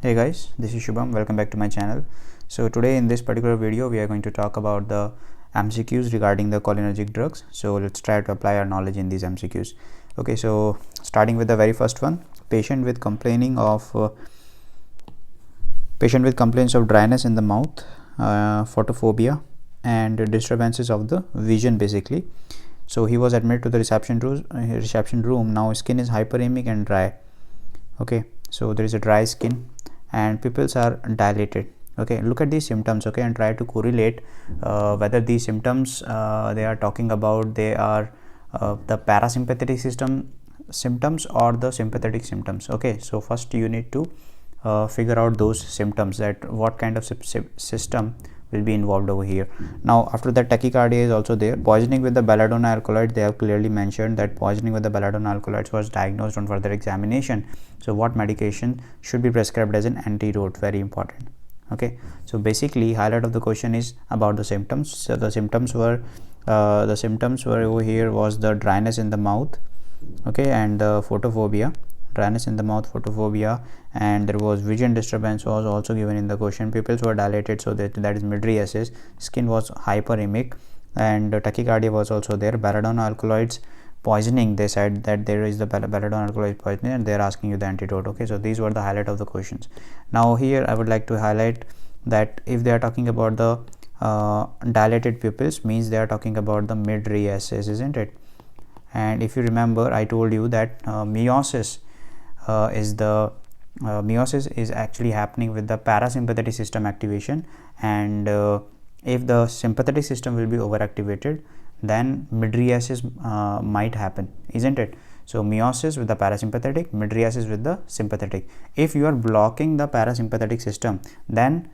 Hey guys, this is Shubham. Welcome back to my channel. So today in this particular video we are going to talk about the MCQs regarding the cholinergic drugs. So let's try to apply our knowledge in these MCQs. Okay, so starting with the very first one, patient with complaints of dryness in the mouth, photophobia and disturbances of the vision basically. So he was admitted to the reception room. Now skin is hyperemic and dry. Okay, so there is a dry skin and pupils are dilated. Okay, look at these symptoms, okay, and try to correlate whether these symptoms they are talking about they are the parasympathetic system symptoms or the sympathetic symptoms. Okay, so first you need to figure out those symptoms, that what kind of system will be involved over here. Now after that, tachycardia is also there. Poisoning with the belladonna alkaloid, they have clearly mentioned that poisoning with the belladonna alkaloids was diagnosed on further examination. So what medication should be prescribed as an antidote? Very important. Okay, so basically highlight of the question is about the symptoms. So the symptoms were over here was the dryness in the mouth, okay, and the photophobia, dryness in the mouth, photophobia, and there was vision disturbance was also given in the question. Pupils were dilated, so that is mydriasis. Skin was hyperemic and tachycardia was also there. Belladonna alkaloids poisoning, they said that there is the belladonna alkaloid poisoning and they are asking you the antidote. Okay, so these were the highlight of the questions. Now here I would like to highlight that if they are talking about the dilated pupils, means they are talking about the mydriasis, isn't it? And if you remember, I told you that meiosis is actually happening with the parasympathetic system activation, and if the sympathetic system will be overactivated, then mydriasis might happen, isn't it? So meiosis with the parasympathetic, mydriasis with the sympathetic. If you are blocking the parasympathetic system, then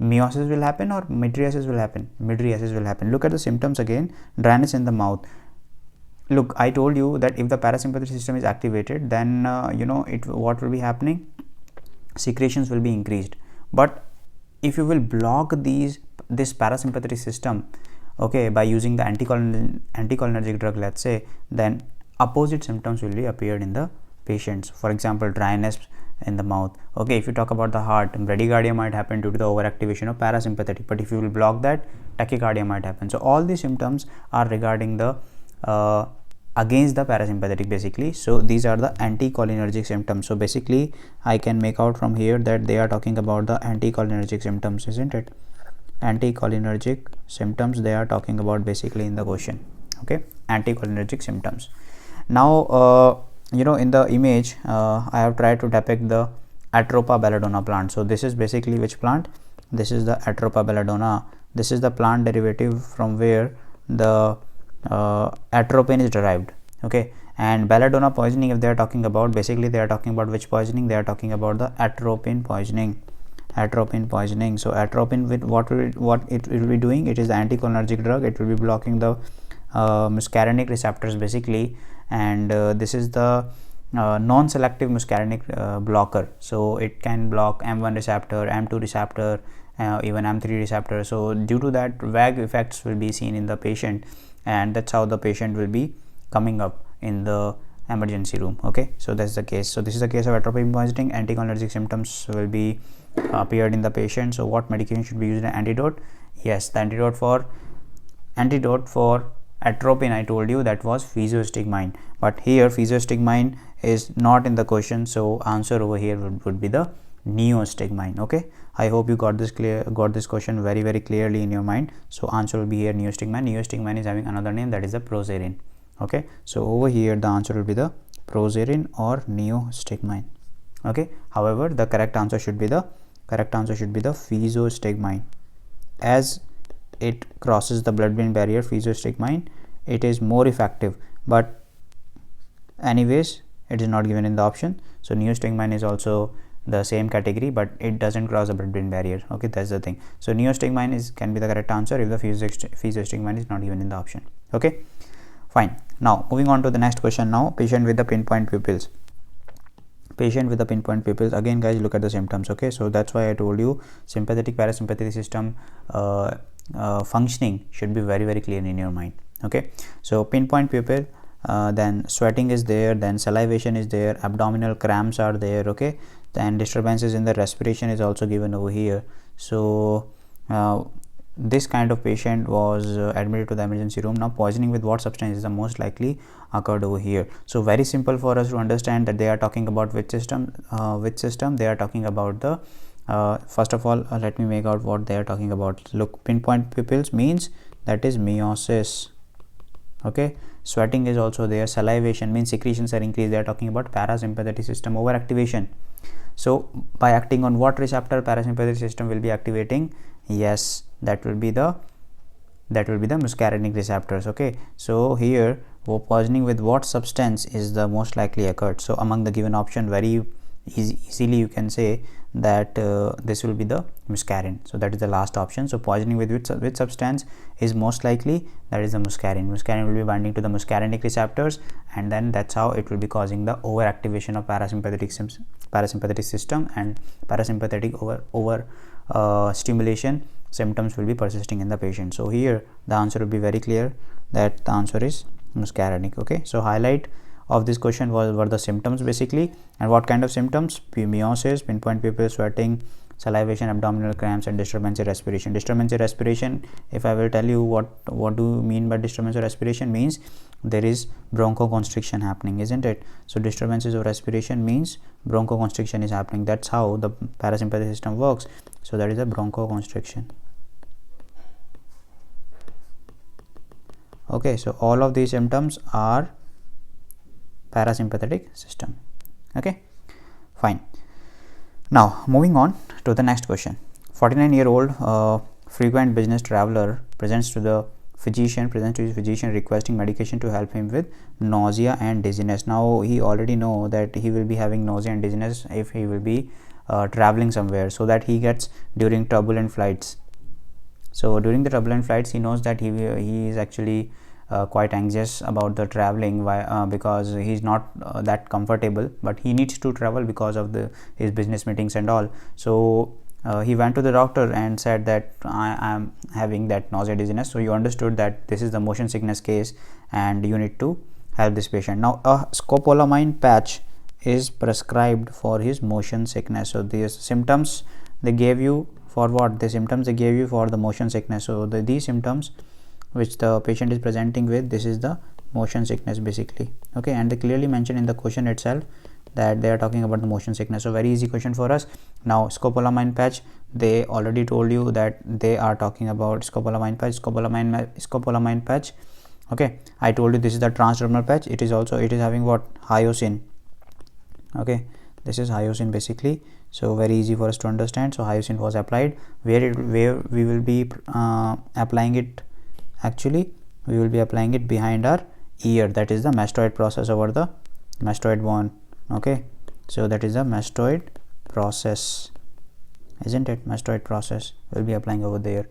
meiosis will happen or mydriasis will happen? Mydriasis will happen. Look at the symptoms again. Dryness in the mouth. Look, I told you that if the parasympathetic system is activated, then what will be happening? Secretions will be increased. But if you will block this parasympathetic system, okay, by using the anticholinergic drug, let's say, then opposite symptoms will be appeared in the patients. For example, dryness in the mouth. Okay, if you talk about the heart, bradycardia might happen due to the overactivation of parasympathetic, but if you will block that, tachycardia might happen. So all these symptoms are regarding the against the parasympathetic basically. So these are the anticholinergic symptoms. So basically I can make out from here that they are talking about the anticholinergic symptoms, isn't it? Anticholinergic symptoms they are talking about basically in the question. Okay, anticholinergic symptoms. Now in the image I have tried to depict the Atropa belladonna plant. So this is basically which plant? This is the Atropa belladonna. This is the plant derivative from where the atropine is derived. Okay, and belladonna poisoning, if they are talking about, basically they are talking about which poisoning? They are talking about the atropine poisoning. Atropine poisoning. So atropine, with what it will be doing? It is the anticholinergic drug. It will be blocking the muscarinic receptors basically, and this is the non-selective muscarinic blocker. So it can block M1 receptor, M2 receptor, even M3 receptor. So due to that, vague effects will be seen in the patient, and that's how the patient will be coming up in the emergency room. Okay, so that's the case. So this is the case of atropine poisoning. Anticholinergic symptoms will be appeared in the patient. So what medication should be used? An antidote? Yes, the antidote for atropine, I told you, that was physiostigmine, but here physiostigmine is not in the question, so answer over here would be the neostigmine. Okay, I hope you got this question very clearly in your mind. So answer will be here neostigmine. Neostigmine is having another name, that is the proserine. Okay, so over here the answer will be the proserine or neostigmine. Okay, however the correct answer should be the physiostigmine, as it crosses the blood-brain barrier. Physiostigmine, it is more effective, but anyways it is not given in the option. So neostigmine is also the same category, but it doesn't cross the blood-brain barrier. Okay, that's the thing. So neostigmine can be the correct answer if the physiostigmine is not given in the option. Okay, fine. Now moving on to the next question. Now, patient with the pinpoint pupils. Patient with the pinpoint pupils, again guys, look at the symptoms. Okay, so that's why I told you sympathetic parasympathetic system functioning should be very clear in your mind. Okay, so pinpoint pupil, then sweating is there, then salivation is there, abdominal cramps are there. Okay, and disturbances in the respiration is also given over here. So this kind of patient was admitted to the emergency room. Now poisoning with what substance is the most likely occurred over here? So very simple for us to understand that they are talking about which system. They are talking about the first of all, let me make out what they are talking about. Look, pinpoint pupils means that is meiosis. Okay, sweating is also there. Salivation means secretions are increased. They are talking about parasympathetic system overactivation. So by acting on what receptor parasympathetic system will be activating? Yes, that will be the muscarinic receptors. Okay, so here poisoning with what substance is the most likely occurred? So among the given option, very easily you can say that this will be the muscarine. So that is the last option. So poisoning with which substance is most likely? That is the muscarine. Muscarine will be binding to the muscarinic receptors, and then that's how it will be causing the overactivation of parasympathetic system, and parasympathetic over stimulation symptoms will be persisting in the patient. So here the answer will be very clear that the answer is muscarinic. Okay, so highlight of this question were the symptoms basically, and what kind of symptoms? Meiosis, pinpoint pupil, sweating, salivation, abdominal cramps, and disturbance in respiration. Disturbance in respiration, if I will tell you what do you mean by disturbance of respiration, means there is bronchoconstriction happening, isn't it? So disturbances of respiration means bronchoconstriction is happening. That's how the parasympathetic system works. So that is a bronchoconstriction. Okay, so all of these symptoms are parasympathetic system. Okay, fine. Now moving on to the next question. 49-year-old frequent business traveler presents to his physician requesting medication to help him with nausea and dizziness. Now he already know that he will be having nausea and dizziness if he will be traveling somewhere, so that he gets during turbulent flights. So during the turbulent flights, he knows that he is actually quite anxious about the traveling because he's not that comfortable, but he needs to travel because of his business meetings and all. So he went to the doctor and said that I am having that nausea dizziness. So you understood that this is the motion sickness case and you need to help this patient. Now a scopolamine patch is prescribed for his motion sickness. So these symptoms they gave you for what? The symptoms they gave you for the motion sickness. So these symptoms which the patient is presenting with, this is the motion sickness basically. Okay, and they clearly mention in the question itself that they are talking about the motion sickness. So very easy question for us. Now scopolamine patch, they already told you that they are talking about scopolamine patch. Okay, I told you this is the transdermal patch. It is having what? Hyoscine. Okay, this is hyoscine basically. So very easy for us to understand. So hyoscine was applied. Where we will be applying it? Actually we will be applying it behind our ear. That is the mastoid process over the mastoid bone. Okay, so that is the mastoid process, isn't it? Mastoid process will be applying over there.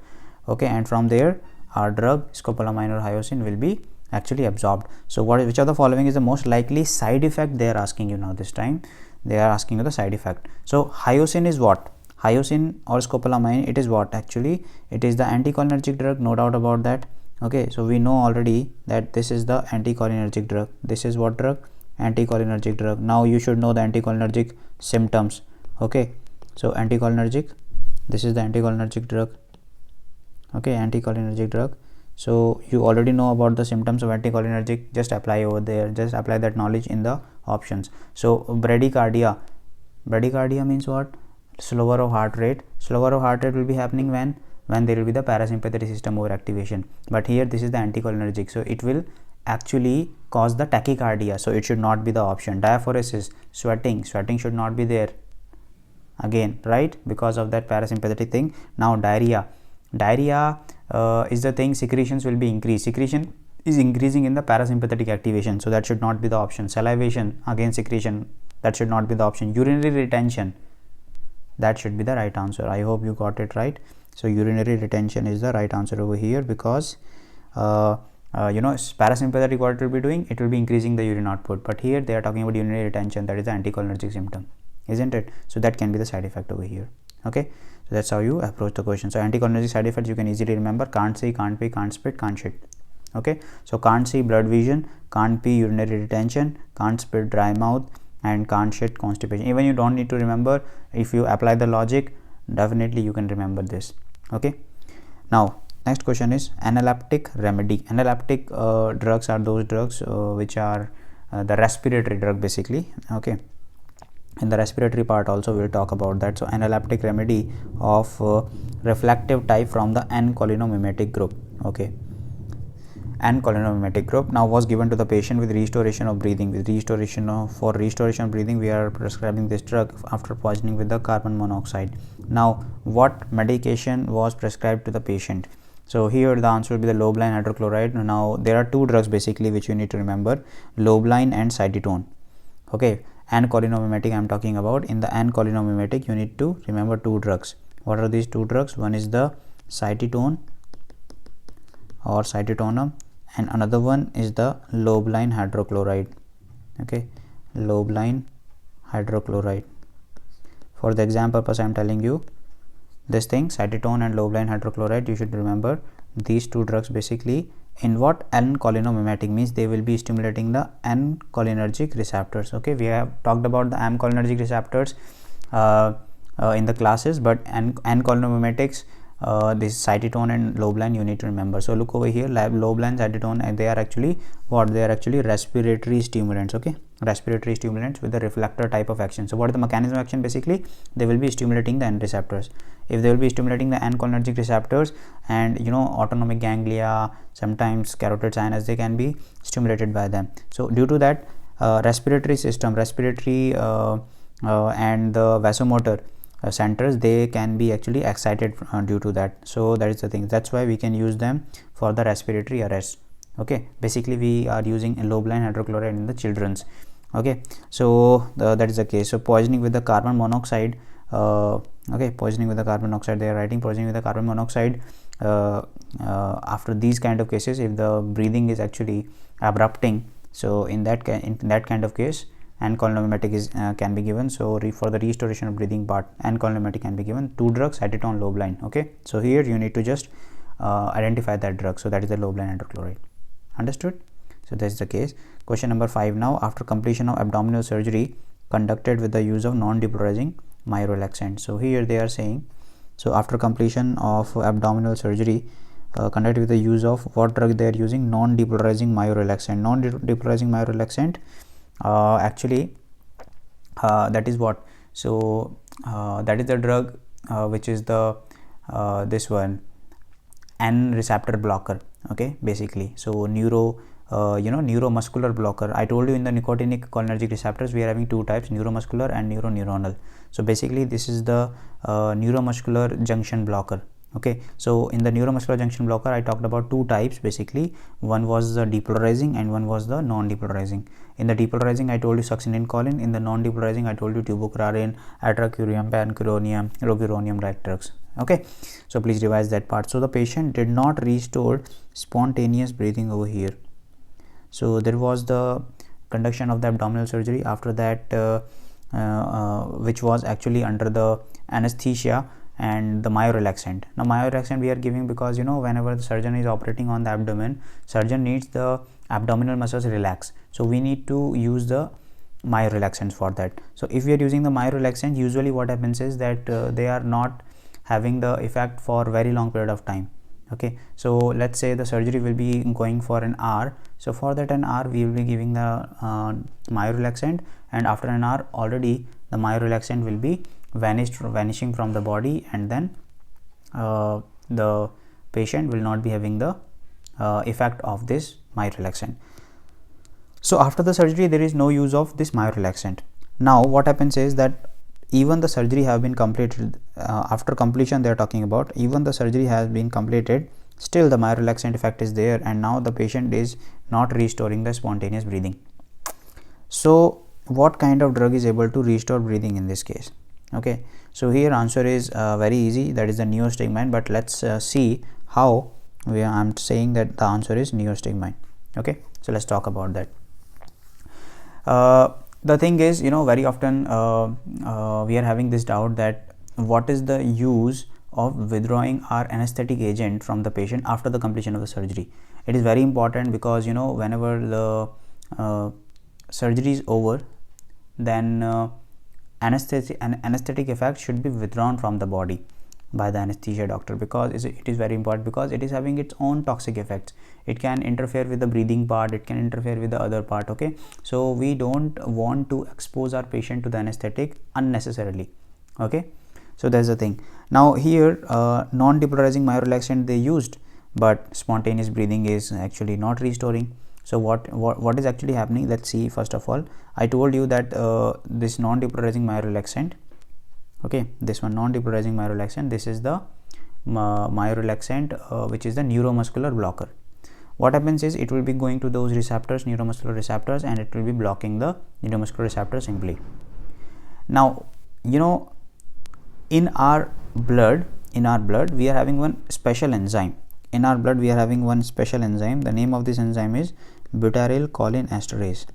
Okay, and from there our drug scopolamine or hyoscine will be actually absorbed. So which of the following is the most likely side effect? They are asking you now. This time they are asking you the side effect. So hyoscine is what? Hyoscine or scopolamine, it is what? Actually it is the anticholinergic drug, no doubt about that. Okay, so we know already that this is the anticholinergic drug. This is what drug? Anticholinergic drug. Now you should know the anticholinergic symptoms. Okay, so anticholinergic, this is the anticholinergic drug. Okay, anticholinergic drug. So you already know about the symptoms of anticholinergic. Just apply over there, just apply that knowledge in the options. So bradycardia means what? Slower of heart rate. Slower of heart rate will be happening when there will be the parasympathetic system overactivation. But here this is the anticholinergic, so it will actually cause the tachycardia. So it should not be the option. Diaphoresis, sweating should not be there again, right? Because of that parasympathetic thing. Now diarrhea is the thing. Secretions will be increased. Secretion is increasing in the parasympathetic activation, so that should not be the option. Salivation, again secretion, that should not be the option. Urinary retention, that should be the right answer. I hope you got it right. So urinary retention is the right answer over here, because parasympathetic, what it will be doing? It will be increasing the urine output, but here they are talking about urinary retention. That is the anticholinergic symptom, isn't it? So that can be the side effect over here. Okay, so that's how you approach the question. So anticholinergic side effects you can easily remember: can't see, can't pee, can't spit, can't shit. Okay, so can't see, blurred vision; can't pee, urinary retention; can't spit, dry mouth; and can't shed constipation. Even you don't need to remember, if you apply the logic, definitely you can remember this. Okay, now next question is analeptic remedy. Analeptic drugs are those drugs which are the respiratory drug basically. Okay, in the respiratory part also we'll talk about that. So analeptic remedy of reflective type from the N-cholinomimetic group. Okay, N-cholinomimetic group now was given to the patient with restoration of breathing. For restoration of breathing, we are prescribing this drug after poisoning with the carbon monoxide. Now what medication was prescribed to the patient? So here the answer will be the Lobeline hydrochloride. Now there are two drugs basically which you need to remember, Lobeline and Cytitone. Okay, N-cholinomimetic I am talking about. In the N-cholinomimetic you need to remember two drugs. What are these two drugs? One is the Cytitone or Cytitonem, and another one is the Lobeline hydrochloride. Okay, Lobeline hydrochloride. For the exam purpose I am telling you this thing, Cytitone and Lobeline hydrochloride. You should remember these two drugs basically. In what N-cholinomimetic means, they will be stimulating the N-cholinergic receptors. Okay, we have talked about the N-cholinergic receptors in the classes, but N-cholinomimetics, this Cytitone and Lobeline you need to remember. So look over here, Lobeline, Cytitone, and they are actually what? They are actually respiratory stimulants. Okay, respiratory stimulants with the reflector type of action. So what is the mechanism of action? Basically they will be stimulating the N receptors. If they will be stimulating the N-cholinergic receptors, and autonomic ganglia, sometimes carotid sinus, they can be stimulated by them. So due to that, respiratory system, and the vasomotor centers, they can be actually excited due to that. So that is the thing, that's why we can use them for the respiratory arrest. Okay, basically we are using Lobeline hydrochloride in the children's. Okay, so that is the case. So poisoning with the carbon monoxide, okay, poisoning with the carbon monoxide, they are writing poisoning with the carbon monoxide. After these kind of cases, if the breathing is actually abrupting, so in that kind of case, N-cholinomimetic is can be given. So for the restoration of breathing part, N-cholinomimetic can be given. Two drugs, Cytitone, Lobeline. Okay, so here you need to just identify that drug. So that is the Lobeline hydrochloride. Understood? So that's the case. Question number 5 now. After completion of abdominal surgery conducted with the use of non-depolarizing myorelaxant. So here they are saying, so after completion of abdominal surgery conducted with the use of what drug they are using? Non-depolarizing myorelaxant. Non-depolarizing myorelaxant, actually that is what? So that is the drug which is the this one, N receptor blocker. Okay, basically, so neuromuscular blocker. I told you in the nicotinic cholinergic receptors we are having two types, neuromuscular and neuroneuronal. So basically this is the neuromuscular junction blocker. Okay, so in the neuromuscular junction blocker I talked about two types basically. One was the depolarizing and one was the non-depolarizing. In the depolarizing I told you succinylcholine. In the non-depolarizing I told you tubocurarine, atracurium, pancuronium, roguronium like drugs. Okay, so please revise that part. So the patient did not restore spontaneous breathing over here. So there was the conduction of the abdominal surgery. After that, which was actually under the anesthesia and the myorelaxant. Now myorelaxant we are giving because whenever the surgeon is operating on the abdomen, surgeon needs the abdominal muscles relax. So we need to use the myorelaxants for that. So if we are using the myorelaxant, usually what happens is that they are not having the effect for very long period of time. Okay, so let's say the surgery will be going for an hour. So for that an hour we will be giving the myorelaxant, and after an hour already the myorelaxant will be vanishing from the body, and then the patient will not be having the effect of this myorelaxant. So after the surgery there is no use of this myorelaxant. Now what happens is that even the surgery have been completed, after completion they are talking about, even the surgery has been completed, still the myorelaxant effect is there, and now the patient is not restoring the spontaneous breathing. So what kind of drug is able to restore breathing in this case? Okay, so here answer is very easy, that is the neostigmine. But let's see how I'm saying that the answer is neostigmine. Okay, so let's talk about that. The thing is, very often we are having this doubt that what is the use of withdrawing our anesthetic agent from the patient after the completion of the surgery. It is very important because whenever the surgery is over, then anesthetic effect should be withdrawn from the body by the anesthesia doctor, because it is very important, because it is having its own toxic effects. It can interfere with the breathing part, it can interfere with the other part. Okay, so we don't want to expose our patient to the anesthetic unnecessarily. Okay, so that's the thing. Now here non-depolarizing myorelaxant they used, but spontaneous breathing is actually not restoring. So what is actually happening? Let's see. First of all, I told you that this non-depolarizing myorelaxant, okay, this one non-depolarizing myorelaxant, this is the myorelaxant which is the neuromuscular blocker. What happens is it will be going to those receptors, neuromuscular receptors, and it will be blocking the neuromuscular receptor simply. Now you know, in our blood we are having one special enzyme. In our blood we are having one special enzyme. The name of this enzyme is butyrylcholinesterase.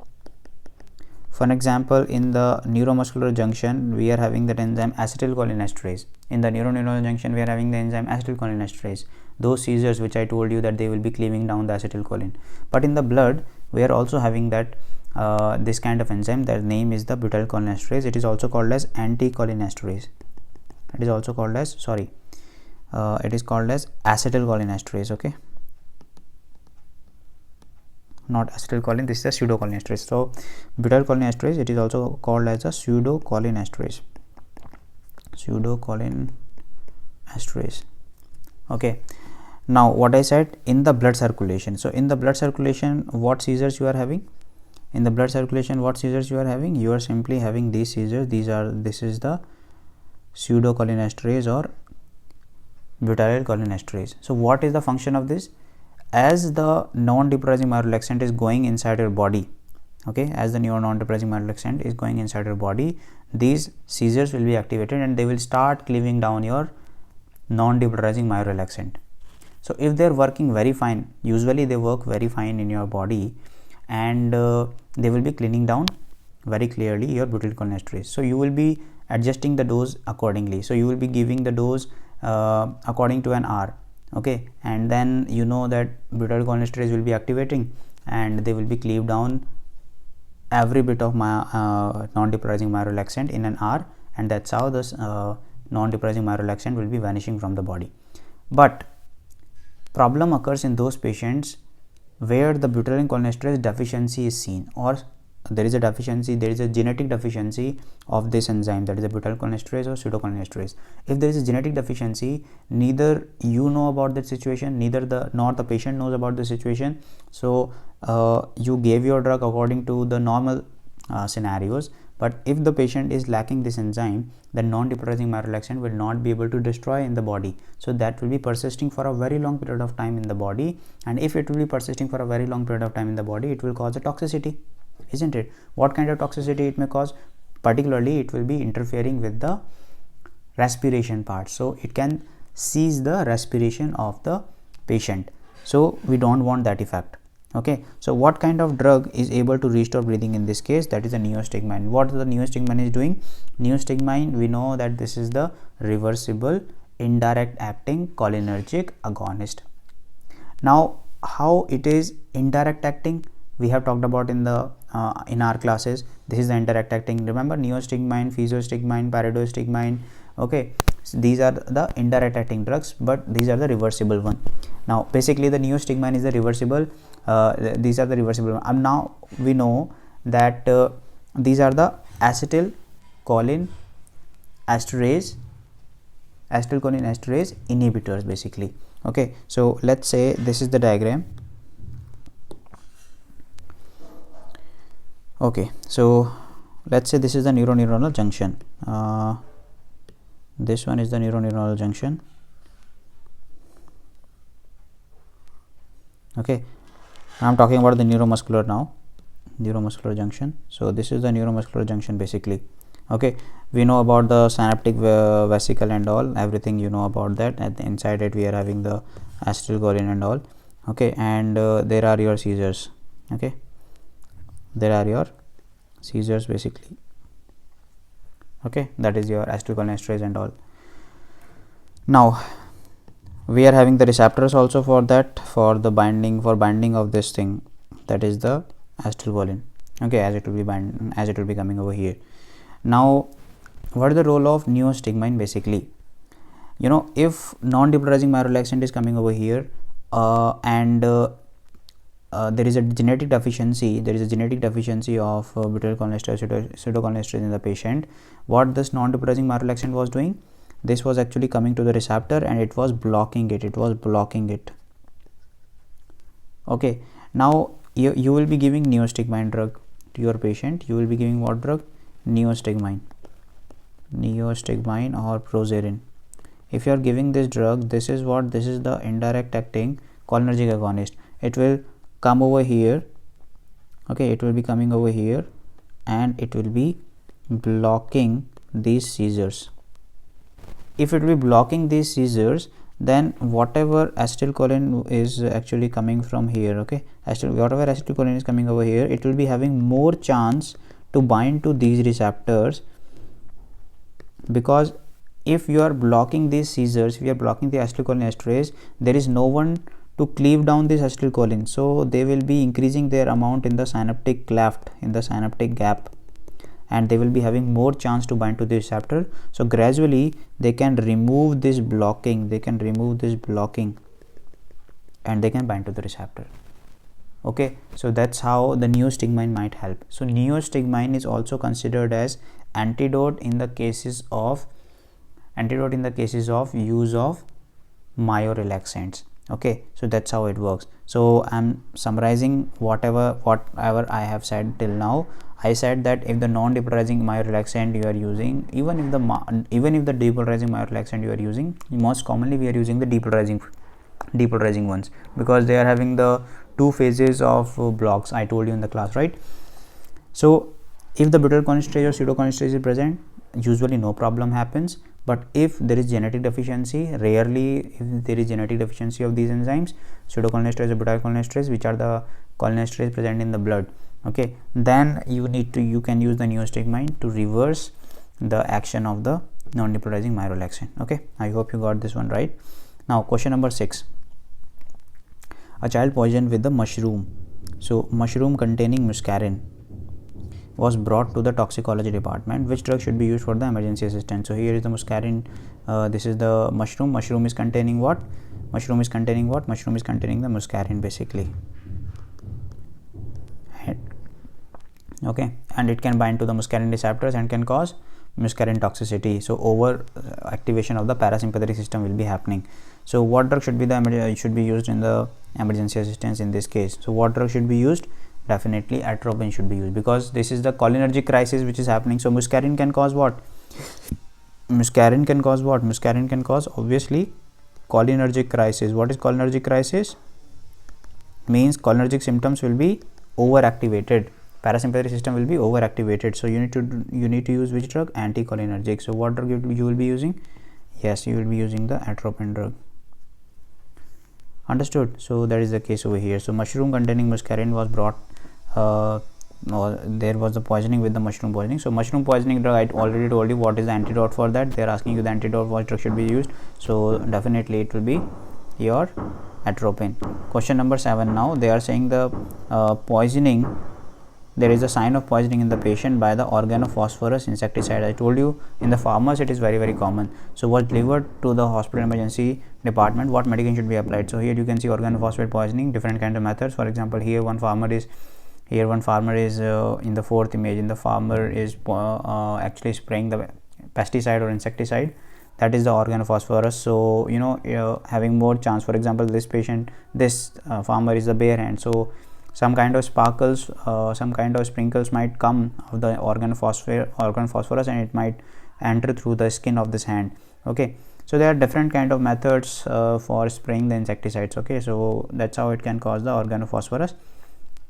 For example, in the neuromuscular junction we are having that enzyme acetylcholinesterase. In the neuroneural junction we are having the enzyme acetylcholinesterase. Those seizures which I told you that they will be cleaving down the acetylcholine. But in the blood we are also having that this kind of enzyme. That name is the butyrylcholinesterase. It is also called as anticholinesterase. It is also called as it is called as acetylcholinesterase. Okay, not acetylcholine, this is a pseudocholinesterase. So butyrylcholinesterase, it is also called as a pseudocholinesterase. Okay, now what I said, in the blood circulation. So in the blood circulation, what seizures you are having? In the blood circulation, what seizures you are having? You are simply having these seizures. This is the pseudocholinesterase or butyrylcholinesterase. So what is the function of this? As the non-depolarizing myorelaxant is going inside your body, okay, as the non-depolarizing myorelaxant is going inside your body, these seizures will be activated and they will start cleaving down your non-depolarizing myorelaxant. So if they are working very fine, usually they work very fine in your body, and they will be cleaning down very clearly your butyrylcholinesterase. So you will be adjusting the dose accordingly. So you will be giving the dose according to an hour. Okay, and then you know that butyrylcholinesterase will be activating and they will be cleaved down every bit of my non-depolarizing myorelaxant in an hour, and that's how this non-depolarizing myorelaxant will be vanishing from the body. But problem occurs in those patients where the butyrylcholinesterase deficiency is seen, or there is a deficiency, there is a genetic deficiency of this enzyme, that is a butyrylcholinesterase or pseudocholinesterase. If there is a genetic deficiency, neither you know about that situation, nor the patient knows about the situation. So you gave your drug according to the normal scenarios, but if the patient is lacking this enzyme, then non-depolarizing myorelaxant will not be able to destroy in the body. So that will be persisting for a very long period of time in the body, and if it will be persisting for a very long period of time in the body, it will cause a toxicity, isn't it? What kind of toxicity it may cause? Particularly it will be interfering with the respiration part, so it can seize the respiration of the patient. So we don't want that effect. Okay, so what kind of drug is able to restore breathing in this case? That is a neostigmine. What the neostigmine is doing? Neostigmine, we know that this is the reversible indirect acting cholinergic agonist. Now how it is indirect acting, we have talked about in the in our classes. This is the indirect acting. Remember, neostigmine, physostigmine, pyridostigmine. Okay, so these are the indirect acting drugs, but these are the reversible one. Now basically the neostigmine is the reversible, these are the reversible one. And now we know that these are the acetylcholinesterase inhibitors basically. Okay, so let's say this is the diagram. Okay, so let's say this is the neuroneuronal junction. This one is the neuroneuronal junction. Okay, I'm talking about the neuromuscular now, neuromuscular junction. So this is the neuromuscular junction basically. Okay, we know about the synaptic vesicle and all, everything you know about that. And inside it we are having the acetylcholine and all. Okay, and there are your seizures. Okay, there are your seizures basically. Okay, that is your acetylcholinesterase and all. Now we are having the receptors also for that, for the binding of this thing, that is the acetylcholine. okay, as it will be coming over here. Now what is the role of neostigmine? Basically, you know, if non-depolarizing myorelaxant is coming over here, and there is a genetic deficiency, of butyrylcholinesterase, pseudocholinesterase in the patient, what this non-depolarizing myorelaxant was doing, this was actually coming to the receptor and it was blocking it. Okay, now you will be giving neostigmine drug to your patient. You will be giving what drug? Neostigmine or Prozarin. If you are giving this drug, this is the indirect acting cholinergic agonist. It will come over here, okay, it will be coming over here and it will be blocking these seizures. If it will be blocking these seizures, then whatever acetylcholine is actually coming from here, okay, whatever acetylcholine is coming over here, it will be having more chance to bind to these receptors, because if you are blocking these seizures, if you are blocking the acetylcholinesterase, there is no one to cleave down this acetylcholine, so they will be increasing their amount in the synaptic cleft, in the synaptic gap, and they will be having more chance to bind to the receptor. So gradually they can remove this blocking, and they can bind to the receptor. Okay, so that's how the neostigmine might help. So neostigmine is also considered as antidote in the cases of use of myorelaxants. Okay, so that's how it works. So I'm summarizing whatever I have said till now. I said that if the non-depolarizing myorelaxant you are using, even if the depolarizing myorelaxant you are using, most commonly we are using the depolarizing ones, because they are having the two phases of blocks I told you in the class, right? So if the butyrylcholinesterase or pseudocholinesterase is present, usually no problem happens. But if there is genetic deficiency, rarely if there is genetic deficiency of these enzymes, pseudocholinesterase or butyrylcholinesterase, which are the cholinesterase present in the blood, okay, then you can use the neostigmine to reverse the action of the non-depolarizing myorelaxant. Okay, I hope you got this one right. Now question number 6. A child poisoned with the mushroom. So mushroom containing muscarine was brought to the toxicology department. Which drug should be used for the emergency assistance? So here is the muscarine, this is the mushroom is containing what? Mushroom is containing the muscarine basically. Okay, and it can bind to the muscarine receptors and can cause muscarine toxicity. So over activation of the parasympathetic system will be happening. So what drug should be used in the emergency assistance in this case? So what drug should be used? Definitely atropine should be used, because this is the cholinergic crisis which is happening. So muscarine can cause what? Muscarine can cause obviously cholinergic crisis. What is cholinergic crisis? Means cholinergic symptoms will be overactivated, parasympathetic system will be overactivated. So you need to use which drug? Anticholinergic. So what drug you will be using? Yes, you will be using the atropine drug. Understood? So that is the case over here. So mushroom containing muscarine was brought, there was the poisoning with the mushroom poisoning. So mushroom poisoning drug, I already told you what is the antidote for that. They are asking you the antidote, what drug should be used. So definitely it will be your atropine. Question number 7. Now they are saying the poisoning, there is a sign of poisoning in the patient by the organophosphorus insecticide. I told you in the farmers it is very common. So was delivered to the hospital emergency department, what medication should be applied? So here you can see organophosphate poisoning, different kind of methods. For example, here one farmer is in the fourth image, in the farmer is actually spraying the pesticide or insecticide, that is the organophosphorus. So you know, having more chance. For example, this farmer is the bare hand, so some kind of sparkles, some kind of sprinkles might come of the organophosphorus and it might enter through the skin of this hand. Okay, so there are different kind of methods for spraying the insecticides. Okay, so that's how it can cause the organophosphorus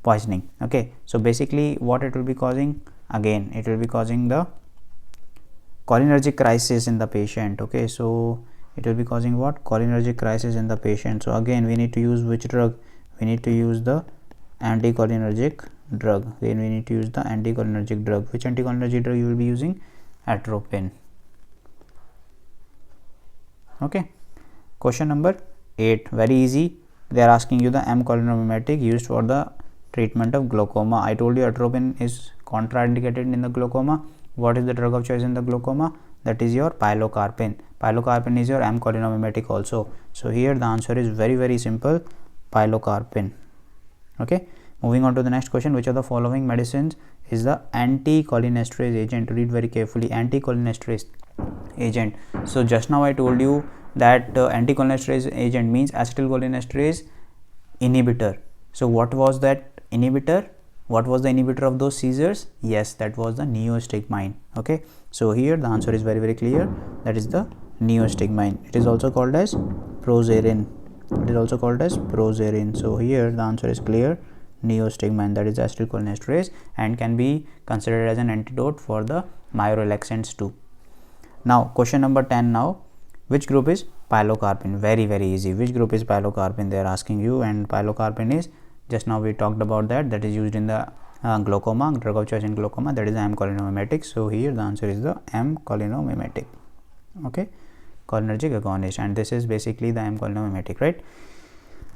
poisoning. Okay, so basically what it will be causing? Again, it will be causing the cholinergic crisis in the patient. Okay, so it will be causing what? Cholinergic crisis in the patient. So again, we need to use which drug? We need to use the anticholinergic drug. Then we need to use the anticholinergic drug. Which anticholinergic drug you will be using? Atropine. Okay, question number 8, very easy. They are asking you the M cholinergic used for the treatment of glaucoma. I told you atropine is contraindicated in the glaucoma. What is the drug of choice in the glaucoma? That is your pilocarpine. Pilocarpine is your M-cholinomimetic also. So here the answer is very simple, pilocarpine. Okay, moving on to the next question. Which of the following medicines is the anticholinesterase agent? Read very carefully. Anticholinesterase agent. So just now I told you that anticholinesterase agent means acetylcholinesterase inhibitor. So what was that inhibitor? What was the inhibitor of those seizures? Yes, that was the neostigmine. Okay, so here the answer is very clear. That is the neostigmine. It is also called as prozarin. It is also called as prozarin. So here the answer is clear, neostigmine, that is acetylcholinesterase, and can be considered as an antidote for the myorelaxants too. Now question number 10 now. Which group is pilocarpine? Very easy. Which group is pilocarpine, they are asking you, and pilocarpine is, just now we talked about that is used in the glaucoma, drug of choice in glaucoma, that is the M-cholinomimetic. So here the answer is the M-cholinomimetic. Okay, cholinergic agonist, and this is basically the M-cholinomimetic, right?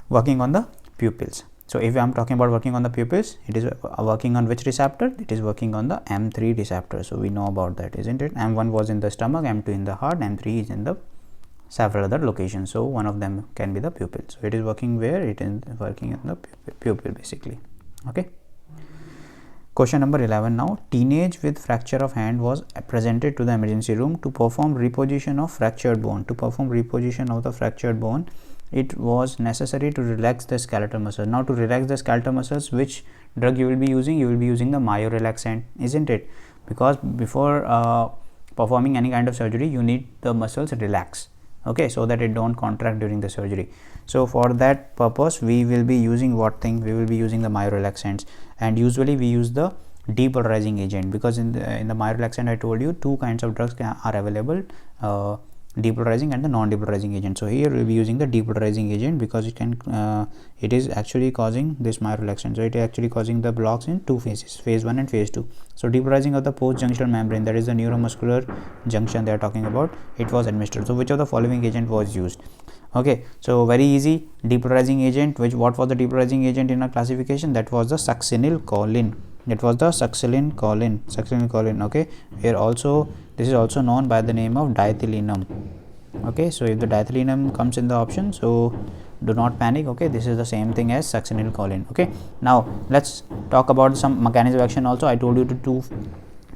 Working on the pupils. So if I am talking about working on the pupils, it is working on which receptor? It is working on the M3 receptor. So we know about that, isn't it? M1 was in the stomach, M2 in the heart, M3 is in the several other locations. So one of them can be the pupil. So it is working where? It is working in the pupil basically. Okay. Question number 11 now. Teenage with fracture of hand was presented to the emergency room to perform reposition of fractured bone. To perform reposition of the fractured bone, it was necessary to relax the skeletal muscles. Now to relax the skeletal muscles, which drug you will be using? You will be using the myorelaxant, isn't it? Because before performing any kind of surgery, you need the muscles relax, okay, so that it don't contract during the surgery. So for that purpose we will be using what thing? We will be using the myorelaxants, and usually we use the depolarizing agent, because in the myorelaxant I told you two kinds of drugs are available, depolarizing and the non-depolarizing agent. So here we will be using the depolarizing agent because it can it is actually causing this myorelaxant. So it is actually causing the blocks in two phases, phase 1 and phase 2. So depolarizing of the post-junctional membrane, that is the neuromuscular junction they are talking about, it was administered. So which of the following agent was used? Okay, so very easy, depolarizing agent. What was the depolarizing agent in our classification? That was the succinylcholine. It was the succinylcholine. Okay, here also this is also known by the name of diethylenum. Okay, so if the diethylenum comes in the option, so do not panic. Okay, this is the same thing as succinylcholine. Okay, now let's talk about some mechanism of action also. I told you to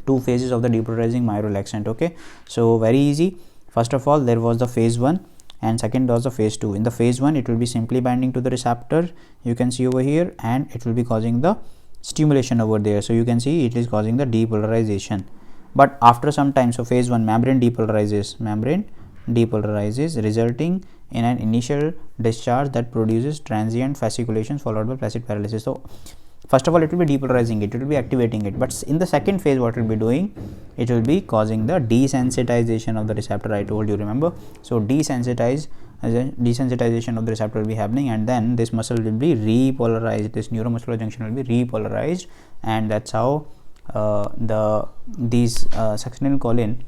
two phases of the depolarizing myorelaxant. Okay, so very easy. First of all, there was the phase 1 and second was the phase 2. In the phase 1, it will be simply binding to the receptor, you can see over here, and it will be causing the stimulation over there. So you can see it is causing the depolarization. But after some time, so phase 1, membrane depolarizes, resulting in an initial discharge that produces transient fasciculations followed by placid paralysis. So first of all, it will be depolarizing it, will be activating it, but in the second phase what it will be doing? It will be causing the desensitization of the receptor, I told you, remember? So desensitization of the receptor will be happening, and then this muscle will be repolarized, this neuromuscular junction will be repolarized, and that's how these succinylcholine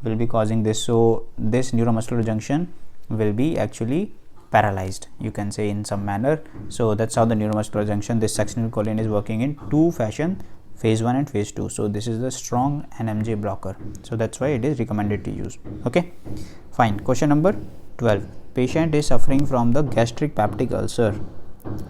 will be causing this. So this neuromuscular junction will be actually paralyzed, you can say, in some manner. So that's how the neuromuscular junction, this succinylcholine, is working in two fashion, phase 1 and phase 2. So this is the strong NMJ blocker, so that's why it is recommended to use. Okay, fine. Question number 12. Patient is suffering from the gastric peptic ulcer.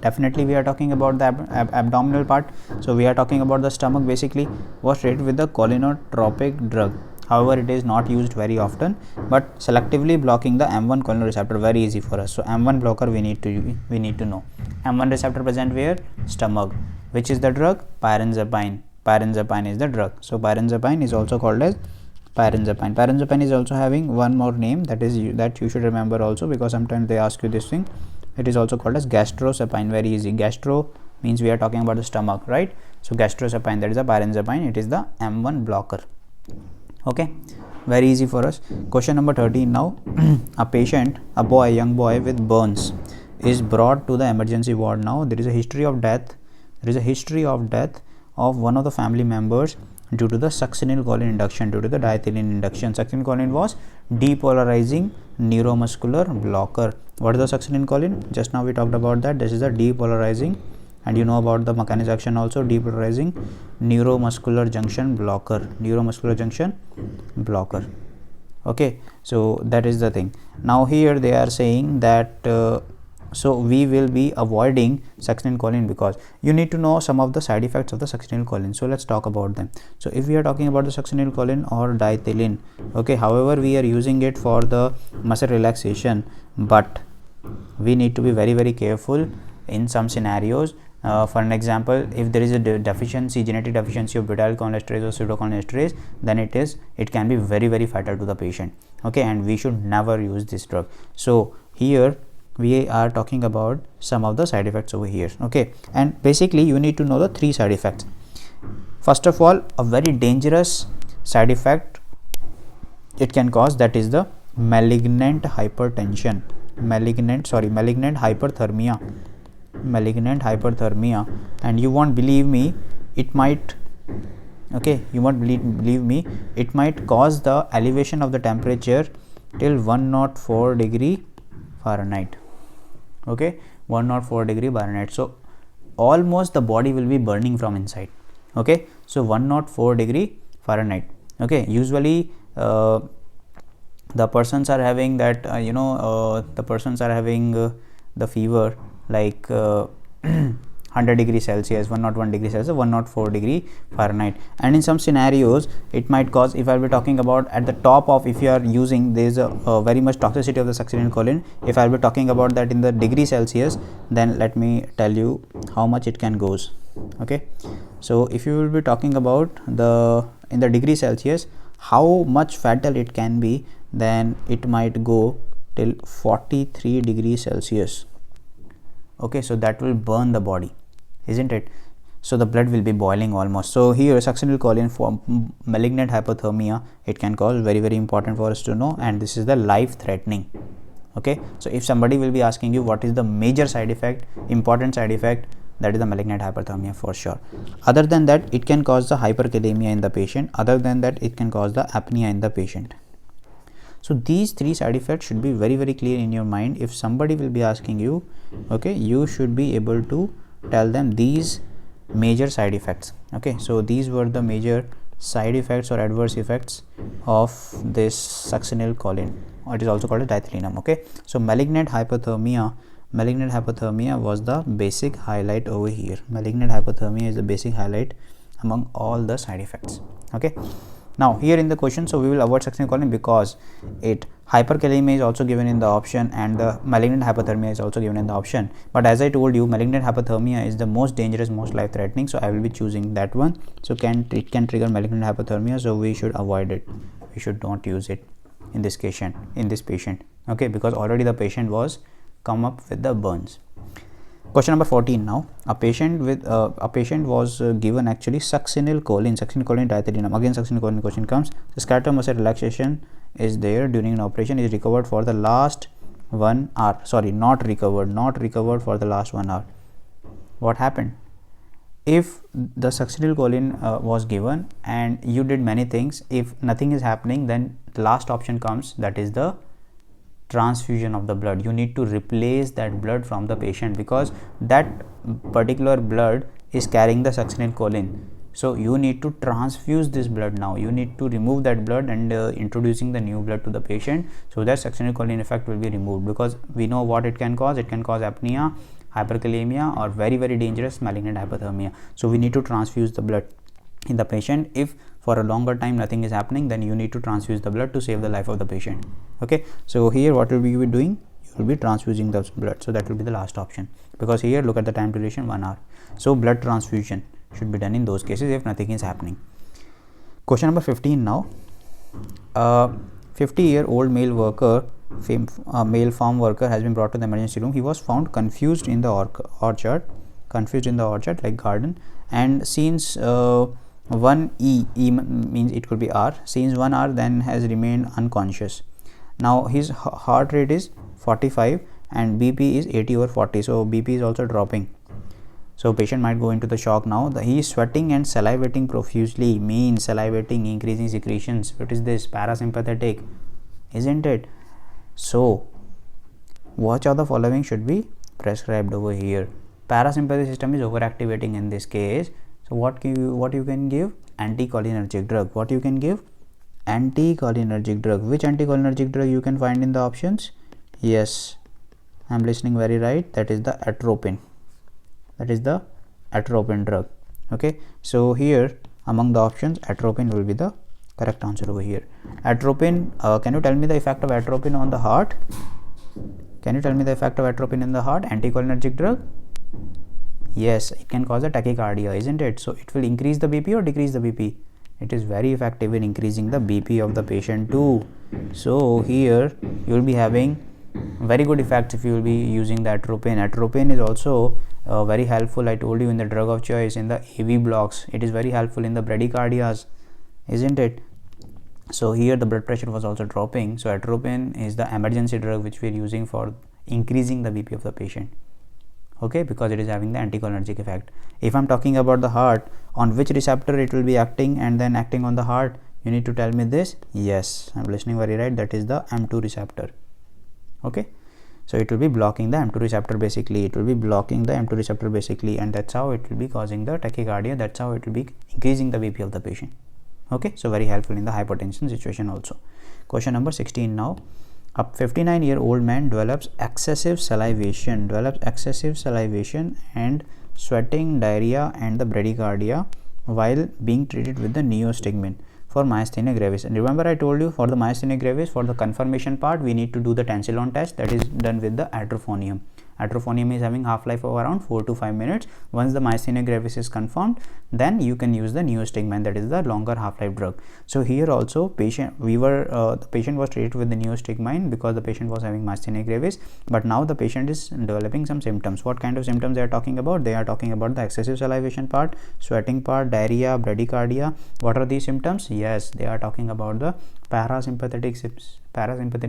Definitely we are talking about the abdominal part, so we are talking about the stomach basically. Was treated with the cholinergic drug. However, it is not used very often, but selectively blocking the M1 cholinereceptor, very easy for us. So M1 blocker we need to know. M1 receptor present where? Stomach. Which is the drug? Pyrazapine. Pyrazapine is the drug. So pyrazapine is also called as pyrazapine. Pyrazapine is also having one more name, that you should remember also, because sometimes they ask you this thing. It is also called as gastrosapine. Very easy. Gastro means we are talking about the stomach, right? So gastrosapine, that is the pyrazapine. It is the M1 blocker. Okay, very easy for us. Question number 13 now. A young boy with burns is brought to the emergency ward. Now there is a history of death of one of the family members due to the succinylcholine induction, due to the diethylene induction. Succinylcholine was depolarizing neuromuscular blocker. What is the succinylcholine? Just now we talked about that. This is the depolarizing and you know about the mechanism action also, depolarizing neuromuscular junction blocker. Okay, so that is the thing. Now here they are saying that so we will be avoiding succinylcholine, because you need to know some of the side effects of the succinylcholine. So let's talk about them. So if we are talking about the succinylcholine or diethylene, okay, however we are using it for the muscle relaxation, but we need to be very, very careful in some scenarios. For an example, if there is a genetic deficiency of butyrylcholinesterase or pseudocholinesterase, then it can be very, very fatal to the patient. Okay, and we should never use this drug. So here we are talking about some of the side effects over here. Okay, and basically you need to know the 3 side effects. First of all, a very dangerous side effect it can cause, that is the malignant hyperthermia, and you won't believe me, it might, okay, you won't believe me, it might cause the elevation of the temperature till 104 degree Fahrenheit. Okay, 104 degree Fahrenheit. So almost the body will be burning from inside. Okay, so 104 degree Fahrenheit. Okay, usually the persons are having that the persons are having the fever like 100 degree Celsius, 101 degree Celsius, 104 degree Fahrenheit, and in some scenarios it might cause, if I'll be talking about at the top of, if you are using, there is a very much toxicity of the succinylcholine. If I'll be talking about that in the degree Celsius, then let me tell you how much it can goes. Okay, so if you will be talking about in the degree Celsius how much fatal it can be, then it might go till 43 degrees Celsius. Okay, so that will burn the body, isn't it? So the blood will be boiling almost. So here succinylcholine for malignant hypothermia, it can cause, very, very important for us to know, and this is the life threatening. Okay, so if somebody will be asking you what is the major side effect, important side effect, that is the malignant hyperthermia for sure. Other than that, it can cause the hyperkalemia in the patient. Other than that, it can cause the apnea in the patient. So these 3 side effects should be very, very clear in your mind. If somebody will be asking you, okay, you should be able to tell them these major side effects. Okay, so these were the major side effects or adverse effects of this succinylcholine, or it is also called as diethylenum. Okay, so malignant hypothermia was the basic highlight over here. Malignant hypothermia is the basic highlight among all the side effects. Okay, now here in the question, so we will avoid succinylcholine because hyperkalemia is also given in the option and the malignant hypothermia is also given in the option. But as I told you, malignant hypothermia is the most dangerous, most life threatening, so I will be choosing that one. So it can trigger malignant hypothermia, so we should avoid it. We should not use it in this patient. Okay, because already the patient was come up with the burns. Question number 14 now. A patient was given actually succinylcholine diethylenum. Again succinylcholine question comes. The skeletal muscle relaxation is there during an operation, is recovered for the last 1 hour. Sorry, not recovered for the last 1 hour. What happened? If the succinylcholine was given and you did many things, if nothing is happening, then the last option comes, that is the transfusion of the blood. You need to replace that blood from the patient because that particular blood is carrying the succinylcholine. So you need to transfuse this blood now. You need to remove that blood and introducing the new blood to the patient, so that succinylcholine effect will be removed, because we know what it can cause. It can cause apnea, hyperkalemia, or very, very dangerous malignant hypothermia. So we need to transfuse the blood in the patient. If for a longer time nothing is happening, then you need to transfuse the blood to save the life of the patient. Okay, so here what will we be doing? You will be transfusing the blood. So that will be the last option, because here look at the time duration, 1 hour. So blood transfusion should be done in those cases if nothing is happening. Question number 15 now. 50-year-old male farm worker has been brought to the emergency room. He was found confused in the orchard like garden, and since 1 E means it could be R, since 1 hour then has remained unconscious. Now his heart rate is 45 and BP is 80/40, so BP is also dropping. So patient might go into the shock now. He is sweating and salivating profusely, means salivating, increasing secretions. What is this? Parasympathetic, isn't it? So which of the following should be prescribed over here? parasympathetic system is overactivating in this case. So what you can give? Anticholinergic drug. What you can give? Anticholinergic drug. Which anticholinergic drug you can find in the options? Yes, I'm listening very right. That is the atropine. That is the atropine drug. Okay, so here among the options, atropine will be the correct answer over here. Atropine, can you tell me the effect of atropine on the heart? Can you tell me the effect of atropine in the heart? Anticholinergic drug? Yes, it can cause a tachycardia, isn't it? So it will increase the BP or decrease the BP? It is very effective in increasing the BP of the patient too. So here you will be having very good effects if you will be using the atropine. Atropine is also very helpful, I told you, in the drug of choice in the AV blocks. It is very helpful in the bradycardias, isn't it? So here the blood pressure was also dropping. So atropine is the emergency drug which we are using for increasing the BP of the patient. Okay, because it is having the anticholinergic effect. If I'm talking about the heart, on which receptor it will be acting and then acting on the heart, you need to tell me this. Yes, I'm listening very right. That is the M2 receptor. Okay, so it will be blocking the M2 receptor basically. It will be blocking the M2 receptor basically, and that's how it will be causing the tachycardia. That's how it will be increasing the BP of the patient. Okay, so very helpful in the hypertension situation also. Question number 16 now. A 59-year-old man develops excessive salivation and sweating, diarrhea and the bradycardia while being treated with the neostigmine for myasthenia gravis. And remember I told you, for the myasthenia gravis, for the confirmation part, we need to do the tensilon test, that is done with the atrophonium. Atrophonium is having half-life of around 4 to 5 minutes. Once the myasthenia gravis is confirmed, then you can use the neostigmine, that is the longer half-life drug. So here also the patient was treated with the neostigmine because the patient was having myasthenia gravis, but now the patient is developing some symptoms. What kind of symptoms they are talking about? They are talking about the excessive salivation part, sweating part, diarrhea, bradycardia. What are these symptoms? Yes, they are talking about the parasympathetic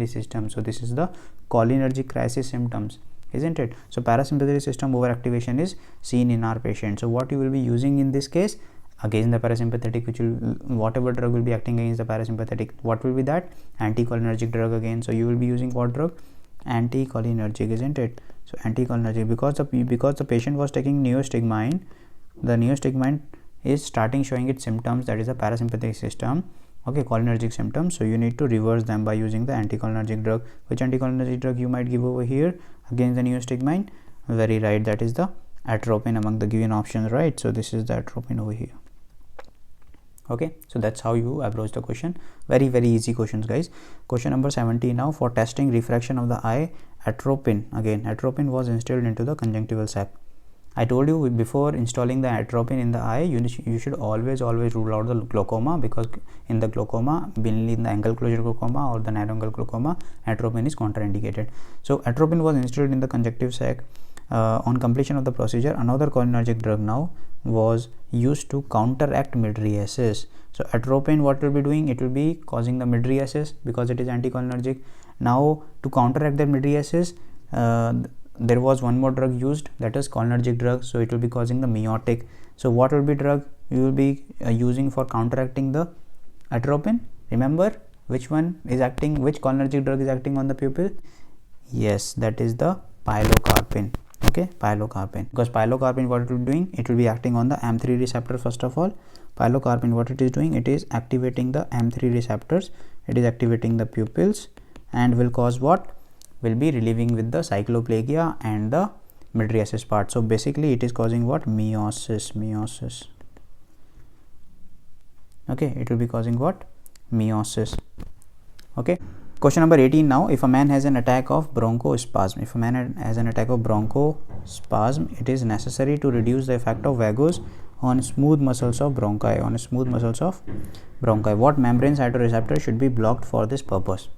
system. So this is the cholinergic crisis symptoms, isn't it? So parasympathetic system overactivation is seen in our patient. So what you will be using in this case? Against the parasympathetic, whatever drug will be acting against the parasympathetic, what will be that? Anticholinergic drug again. So you will be using what drug? Anticholinergic, isn't it? So anticholinergic, because the patient was taking neostigmine, the neostigmine is starting showing its symptoms, that is the parasympathetic system. Okay, cholinergic symptoms. So you need to reverse them by using the anticholinergic drug. Which anticholinergic drug you might give over here against the neostigmine? Very right, that is the atropine among the given options, right? So this is the atropine over here. Okay, so that's how you approach the question. Very easy questions, guys. Question number 70 now. For testing refraction of the eye, atropine was instilled into the conjunctival sac. I told you before, installing the atropine in the eye, you should always rule out the glaucoma, because in the glaucoma, mainly in the angle closure glaucoma or the narrow angle glaucoma, atropine is contraindicated. So atropine was instilled in the conjunctive sac. On completion of the procedure, another cholinergic drug now was used to counteract mydriasis. So atropine, what will be doing? It will be causing the mydriasis because it is anticholinergic. Now to counteract that mydriasis, there was one more drug used, that is cholinergic drug. So it will be causing the miotic. So what will be drug you will be using for counteracting the atropine? Remember which one is acting, which cholinergic drug is acting on the pupil? Yes, that is the pilocarpine. Okay, pilocarpine, because pilocarpine, what it will be doing? It will be acting on the M3 receptor. First of all, pilocarpine, what it is doing? It is activating the M3 receptors. It is activating the pupils and will cause what? Will be relieving with the cycloplegia and the mydriasis part. So basically it is causing what? Miosis. Okay, it will be causing what? Miosis. Okay. Question number 18 now. If a man has an attack of bronchospasm, it is necessary to reduce the effect of vagus on smooth muscles of bronchi. What membrane cytoreceptor should be blocked for this purpose?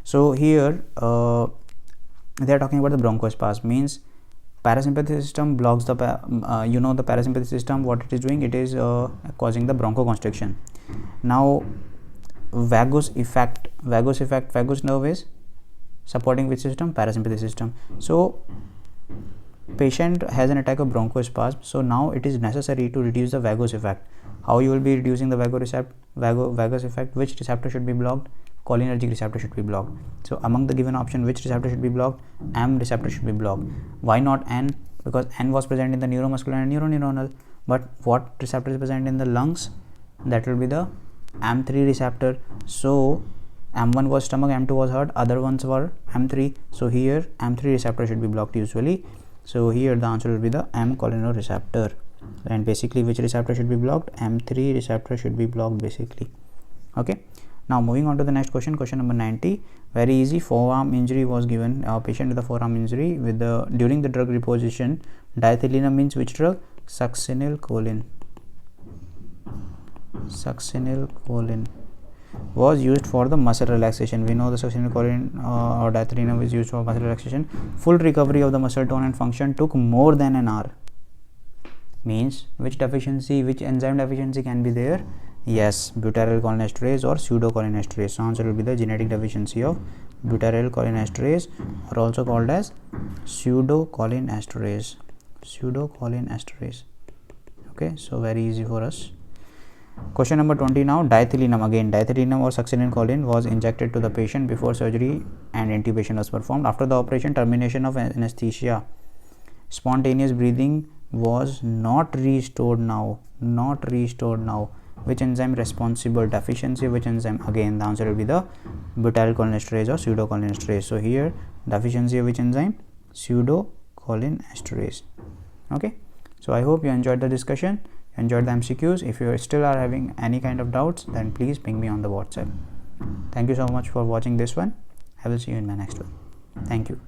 So here they are talking about the bronchospasm, means parasympathetic system blocks the the parasympathetic system, what it is doing? It is causing the bronchoconstriction. Now vagus nerve is supporting which system? Parasympathetic system. So patient has an attack of bronchospasm, so now it is necessary to reduce the vagus effect. How you will be reducing the vagus effect? Which receptor should be blocked? Cholinergic receptor should be blocked. So among the given option, which receptor should be blocked? M receptor should be blocked. Why not N? because N was present in the neuromuscular and neuroneuronal. But what receptor is present in the lungs? That will be the M3 receptor. So M1 was stomach, M2 was heart, other ones were M3. So here M3 receptor should be blocked usually. So here the answer will be the M cholinesterase. And basically which receptor should be blocked? M3 receptor should be blocked basically. Okay. Now moving on to the next question, question number 90. Very easy. Forearm injury was given. A patient with a forearm injury with the during the drug reposition. Diethylene means which drug? Succinylcholine. Succinylcholine was used for the muscle relaxation. We know the succinylcholine or diethylene is used for muscle relaxation. Full recovery of the muscle tone and function took more than an hour. Means which deficiency, which enzyme deficiency can be there? Yes, butyrylcholinesterase or pseudocholinesterase. So answer will be the genetic deficiency of butyrylcholinesterase, or also called as pseudocholinesterase. Okay, so very easy for us. Question number 20 now. Diethylene, again diethylene or succinylcholine was injected to the patient before surgery and intubation was performed. After the operation, termination of anesthesia, spontaneous breathing was not restored now. Which enzyme responsible? Deficiency of which enzyme? Again the answer will be the butyrylcholinesterase or pseudocholinesterase. So here deficiency of which enzyme? Pseudocholinesterase. Okay, so I hope you enjoyed the discussion, enjoyed the MCQs. If you still are having any kind of doubts, then please ping me on the WhatsApp. Thank you so much for watching this one. I will see you in my next one. Thank you.